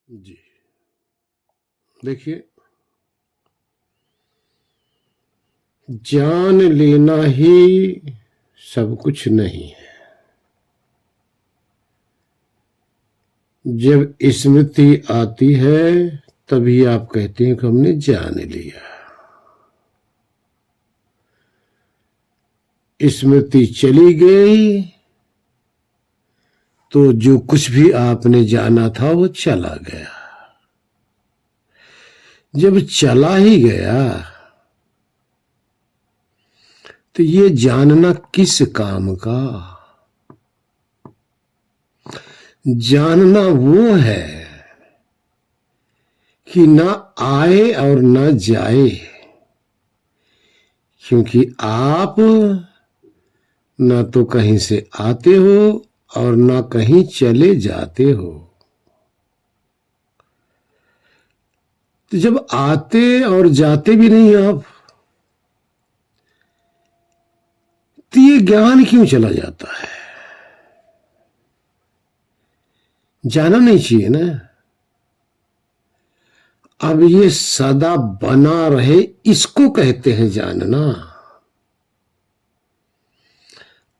जी, देखिए, जान लेना ही सब कुछ नहीं है। जब स्मृति आती है तभी आप कहते हैं कि हमने जान लिया। स्मृति चली गई तो जो कुछ भी आपने जाना था वो चला गया। जब चला ही गया तो ये जानना किस काम का। जानना वो है कि ना आए और ना जाए, क्योंकि आप ना तो कहीं से आते हो और ना कहीं चले जाते हो। तो जब आते और जाते भी नहीं आप, तो ये ज्ञान क्यों चला जाता है? जाना नहीं चाहिए ना। अब ये सदा बना रहे, इसको कहते हैं जानना।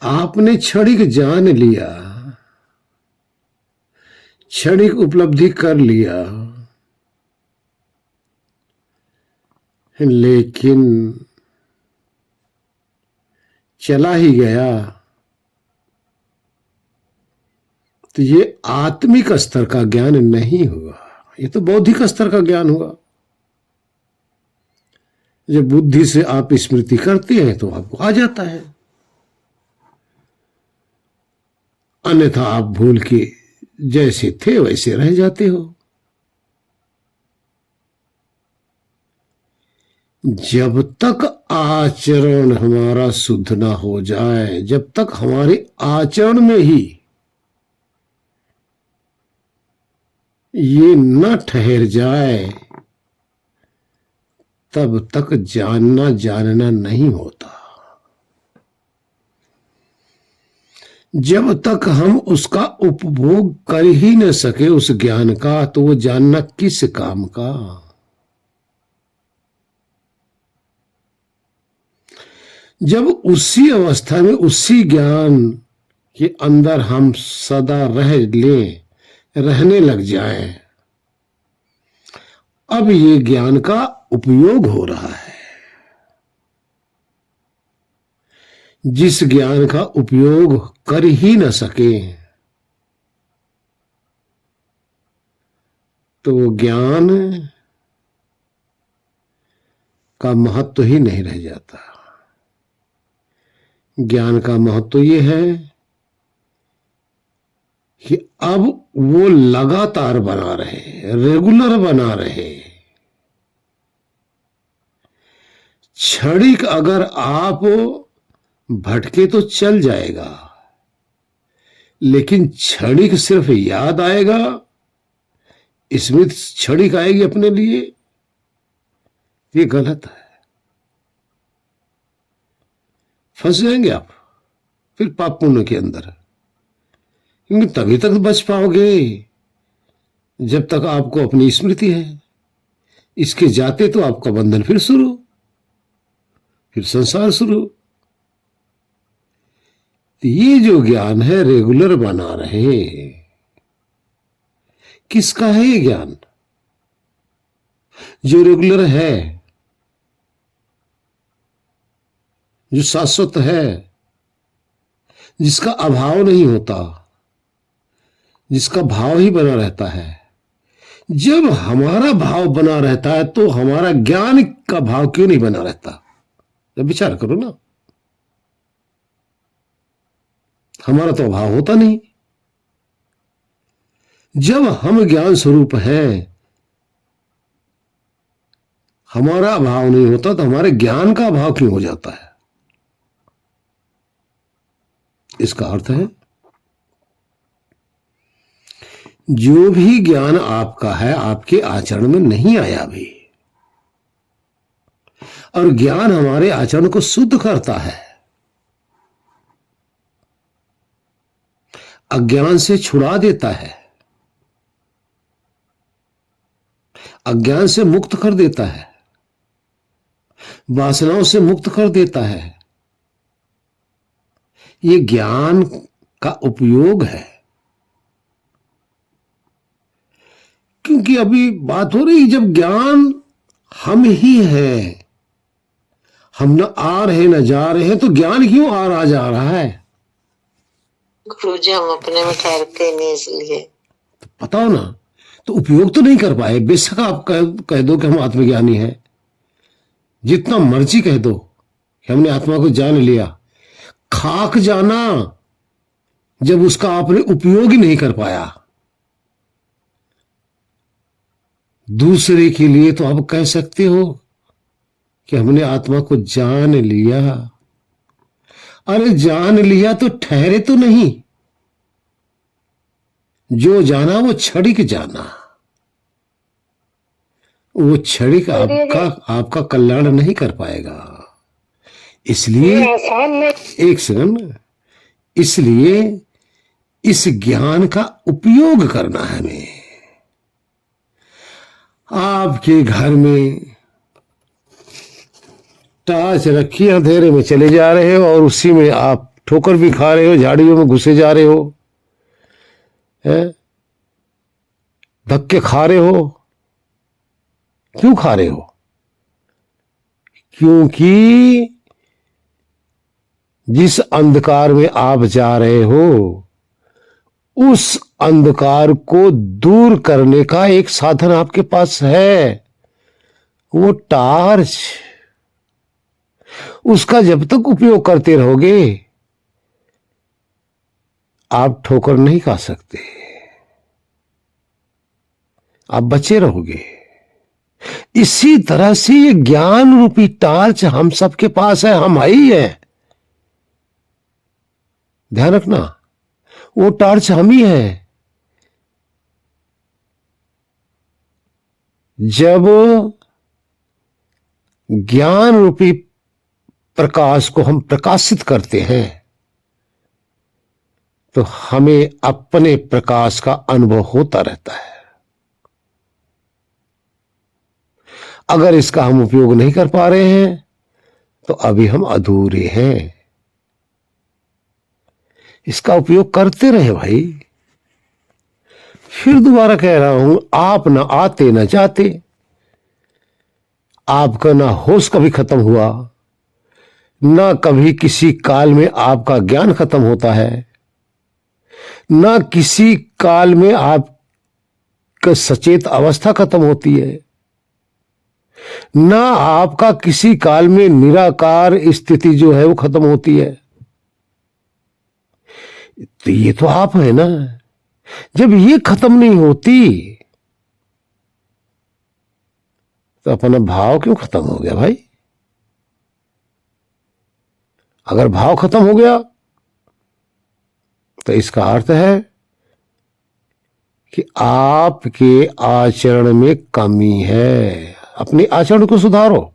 आपने क्षणिक जान लिया, क्षणिक उपलब्धि कर लिया, लेकिन चला ही गया तो ये आत्मिक स्तर का ज्ञान नहीं हुआ, ये तो बौद्धिक स्तर का ज्ञान हुआ। जब बुद्धि से आप स्मृति करते हैं तो आपको आ जाता है, अन्यथा आप भूल के जैसे थे वैसे रह जाते हो। जब तक आचरण हमारा शुद्ध ना हो जाए, जब तक हमारे आचरण में ही ये न ठहर जाए, तब तक जानना नहीं होता। जब तक हम उसका उपभोग कर ही न सके उस ज्ञान का, तो वो जानना किस काम का। जब उसी अवस्था में उसी ज्ञान के अंदर हम सदा रहने लग जाएं, अब ये ज्ञान का उपयोग हो रहा है। जिस ज्ञान का उपयोग कर ही न सके तो वो ज्ञान का महत्व ही नहीं रह जाता। ज्ञान का महत्व ये है कि अब वो लगातार बना रहे, रेगुलर बना रहे। क्षणिक अगर आप भटके तो चल जाएगा, लेकिन क्षणिक सिर्फ याद आएगा, स्मृति क्षणिक आएगी अपने लिए, ये गलत है। फंस जाएंगे आप फिर पाप पुण्य के अंदर, क्योंकि तभी तक बच पाओगे जब तक आपको अपनी स्मृति है। इसके जाते तो आपका बंधन फिर शुरू, फिर संसार शुरू। तो ये जो ज्ञान है रेगुलर बना रहे, किसका है ये ज्ञान? जो रेगुलर है, जो शाश्वत है, जिसका अभाव नहीं होता, जिसका भाव ही बना रहता है। जब हमारा भाव बना रहता है तो हमारा ज्ञान का भाव क्यों नहीं बना रहता? जब विचार करो ना, हमारा तो अभाव होता नहीं। जब हम ज्ञान स्वरूप हैं, हमारा अभाव नहीं होता, तो हमारे ज्ञान का अभाव क्यों हो जाता है? इसका अर्थ है जो भी ज्ञान आपका है आपके आचरण में नहीं आया अभी, और ज्ञान हमारे आचरण को शुद्ध करता है, अज्ञान से छुड़ा देता है। अज्ञान से मुक्त कर देता है, वासनाओं से मुक्त कर देता है। ये ज्ञान का उपयोग है। क्योंकि अभी बात हो रही, जब ज्ञान हम ही है, हम न आ रहे न जा रहे हैं, तो ज्ञान क्यों आ रहा जा रहा है? गुरुजी हम अपने में ठहरते नहीं, इसलिए तो पता हो ना, तो उपयोग तो नहीं कर पाए। बेशक आप कह दो कि हम आत्मज्ञानी हैं, जितना मर्जी कह दो कि हमने आत्मा को जान लिया, खाक जाना जब उसका आपने उपयोग ही नहीं कर पाया। दूसरे के लिए तो आप कह सकते हो कि हमने आत्मा को जान लिया। अरे जान लिया तो ठहरे तो नहीं, जो जाना वो क्षणिक जाना। वो क्षणिक आपका कल्याण नहीं कर पाएगा। इसलिए एक सेकंड, इसलिए इस ज्ञान का उपयोग करना है हमें। आपके घर में टार्च रखी, अंधेरे में चले जा रहे हो और उसी में आप ठोकर भी खा रहे हो, झाड़ियों में घुसे जा रहे हो, धक्के खा रहे हो। क्यों खा रहे हो? क्योंकि जिस अंधकार में आप जा रहे हो, उस अंधकार को दूर करने का एक साधन आपके पास है, वो टार्च। उसका जब तक उपयोग करते रहोगे, आप ठोकर नहीं खा सकते, आप बचे रहोगे। इसी तरह से ये ज्ञान रूपी टार्च हम सबके पास है, हम ही है। ध्यान रखना, वो टार्च हम ही है। जब ज्ञान रूपी प्रकाश को हम प्रकाशित करते हैं, तो हमें अपने प्रकाश का अनुभव होता रहता है। अगर इसका हम उपयोग नहीं कर पा रहे हैं, तो अभी हम अधूरे हैं। इसका उपयोग करते रहे भाई। फिर दोबारा कह रहा हूं, आप न आते न जाते, आपका ना होश कभी खत्म हुआ, ना कभी किसी काल में आपका ज्ञान खत्म होता है, ना किसी काल में आपका सचेत अवस्था खत्म होती है, ना आपका किसी काल में निराकार स्थिति जो है वो खत्म होती है। तो ये तो आप है ना। जब ये खत्म नहीं होती, तो अपना भाव क्यों खत्म हो गया भाई? अगर भाव खत्म हो गया, तो इसका अर्थ है कि आपके आचरण में कमी है। अपने आचरण को सुधारो।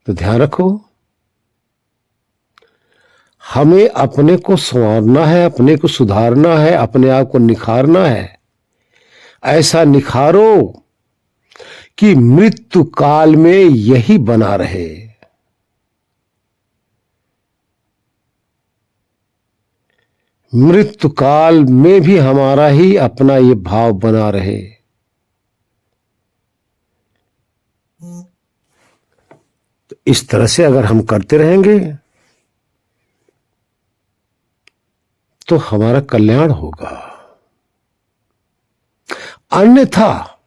तो ध्यान रखो, हमें अपने को संवारना है, अपने को सुधारना है, अपने आप को निखारना है। ऐसा निखारो कि मृत्यु काल में यही बना रहे। मृत्यु काल में भी हमारा ही अपना ये भाव बना रहे। तो इस तरह से अगर हम करते रहेंगे, तो हमारा कल्याण होगा। अन्यथा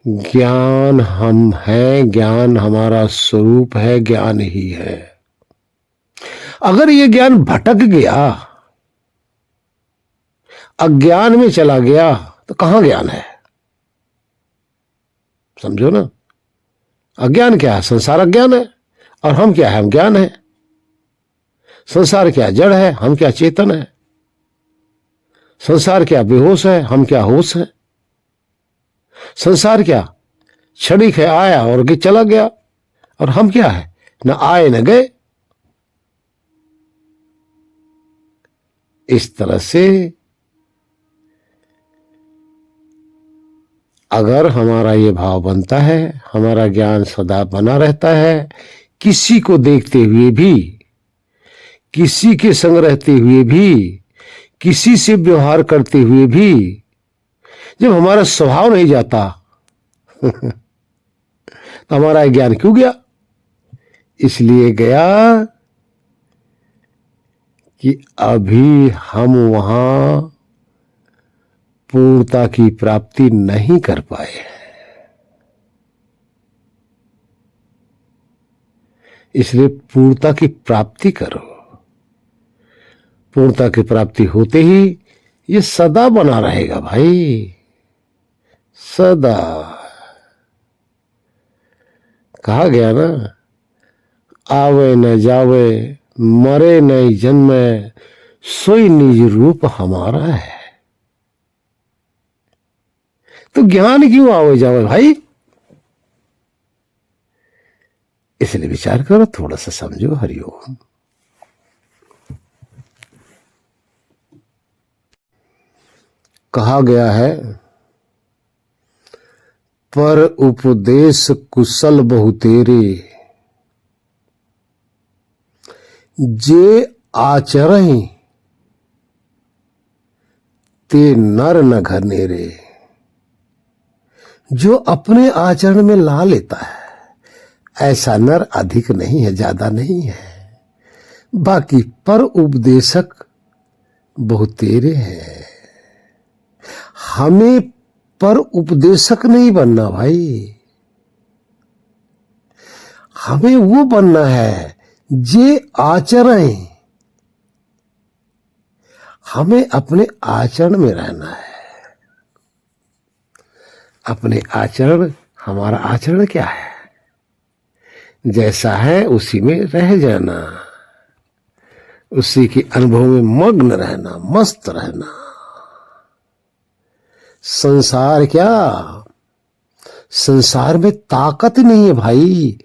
ज्ञान हम हैं, ज्ञान हमारा स्वरूप है, ज्ञान ही है। अगर ये ज्ञान भटक गया, अज्ञान में चला गया, तो कहां ज्ञान है? समझो ना। अज्ञान क्या है? संसार अज्ञान है। और हम क्या है? हम ज्ञान है। संसार क्या? जड़ है। हम क्या? चेतन है। संसार क्या? बेहोश है। हम क्या? होश है। संसार क्या? क्षणिक है, आया और चला गया। और हम क्या है? न आए न गए। इस तरह से अगर हमारा ये भाव बनता है, हमारा ज्ञान सदा बना रहता है, किसी को देखते हुए भी, किसी के संग रहते हुए भी, किसी से व्यवहार करते हुए भी, जब हमारा स्वभाव नहीं जाता तो हमारा ज्ञान क्यों गया? इसलिए गया कि अभी हम वहां पूर्णता की प्राप्ति नहीं कर पाए। इसलिए पूर्णता की प्राप्ति करो। पूर्णता की प्राप्ति होते ही ये सदा बना रहेगा भाई, सदा। कहा गया ना, आवे न जावे, मरे नहीं जन्मे, सोई निज रूप हमारा है। तो ज्ञान क्यों आवे जावे भाई? इसलिए विचार करो, थोड़ा सा समझो। हरिओम। कहा गया है, पर उपदेश कुशल बहु तेरे, जे आचरण ते नर न घनेरे। जो अपने आचरण में ला लेता है, ऐसा नर अधिक नहीं है, ज्यादा नहीं है। बाकी पर उपदेशक बहुतेरे हैं। हमें पर उपदेशक नहीं बनना भाई, हमें वो बनना है जे आचरण। हमें अपने आचरण में रहना है। अपने आचरण, हमारा आचरण क्या है? जैसा है उसी में रह जाना, उसी के अनुभव में मग्न रहना, मस्त रहना। संसार क्या, संसार में ताकत नहीं है भाई।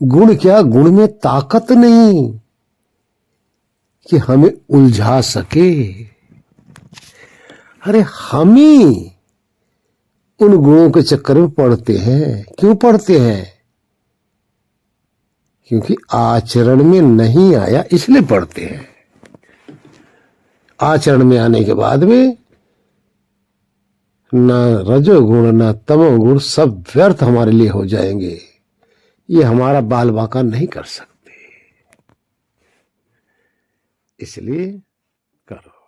गुण क्या, गुण में ताकत नहीं कि हमें उलझा सके। अरे हम ही उन गुणों के चक्कर में पड़ते हैं। क्यों पड़ते हैं? क्योंकि आचरण में नहीं आया, इसलिए पड़ते हैं। आचरण में आने के बाद में न रजोगुण न तमोगुण, सब व्यर्थ हमारे लिए हो जाएंगे। ये हमारा बाल बांका नहीं कर सकते। इसलिए करो।